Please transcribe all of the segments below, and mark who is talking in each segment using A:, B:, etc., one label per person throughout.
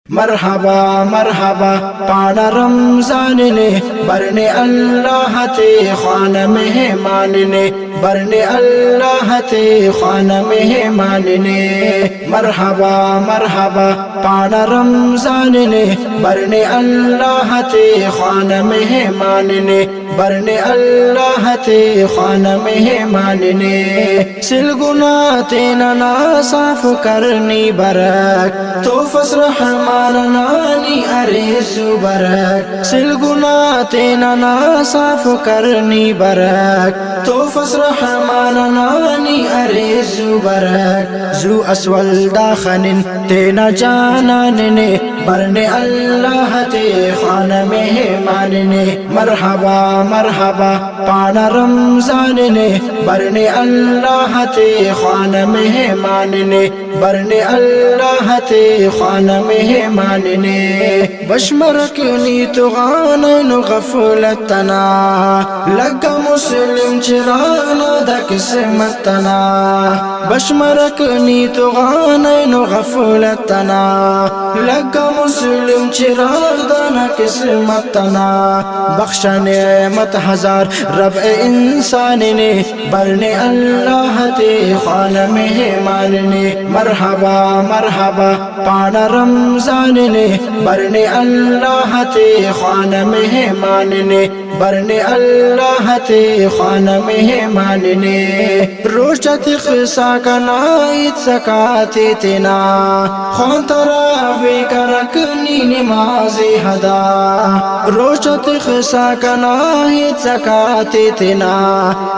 A: مرحبا مرحبا پانا رمضان نے برنے اللہ تے خانہ مہمان نے برنے اللہ تے خانہ مہمان نے مرحبا مرحبا پانا رمضان نے برنے اللہ تے خانہ مہمان نے برنے اللہ تے خانہ مہمان نے سل گناہ تینا نا صاف کرنی برک تو فسرح نانی ارزو برک سل گناہ تینا نا صاف کرنی برک تو فسرح نانی ارزو برک زو اسول داخنن تینا جانان نے برنے اللہ تے خانہ مہمان نے مرحبا مرحبا پانا رمضان نے برنے اللہ تے خانہ مہمان نے برنے اللہ تے خانہ مہمان نے بشمرکنی تو غانن غفلتنا لگا مسلم چرانا دا قسمتنا بشمرکنی تو غانن غفلتنا لگا مسلم چرانا قسمتنا بخش نعمت ہزار رب انسان نے برنے اللہ تے خانہ مہمان نے مرحبا مرحبا پانا رمضان نے برنے اللہ تے خانہ مہمان نے برنے اللہ تے خانہ مہمان نے روچت خسا کنائت سکاتے تینا خون تراوی کرکنی نماز ہدا روچت خسا کنائت سکاتے تینا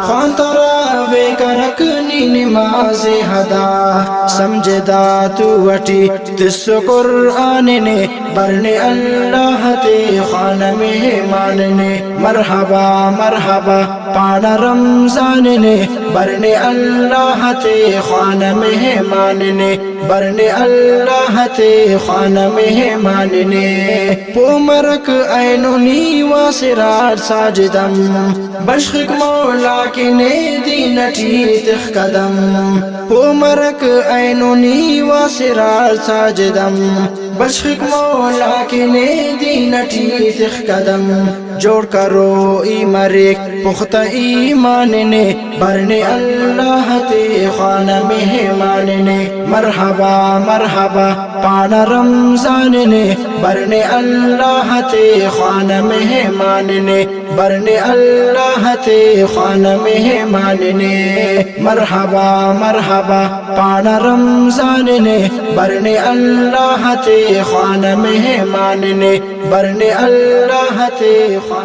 A: خون تراوی کرکنی نماز ہدا سمجھدا تو وٹی تس قرآن نے برنے اللہ تے خانہ مہمان نے مرحبا مرحبا پانا رمضان نے برنے اللہ تے خانہ مہمان نے برنے اللہ تے خانہ مہمان نے پومرک اینونی واسرار ساجدم بشخک مولا کی نیدی نٹیت قدم پومرک اینونی واسرار ساجدم بشخک مولا کی نیدی نٹیت قدم جوڑ کرو ای مریک پختہ ایمان نے برنے اللہ تے خانہ مہمان نے مرحبا مرحبا پانا رمضان نے برنے اللہ تے خانہ مہمان نے برنے اللہ تے خانہ مہمان نے مرحبا مرحبا پانا رمضان نے برنے اللہ تے خانہ مہمان نے برنے اللہ تے خانہ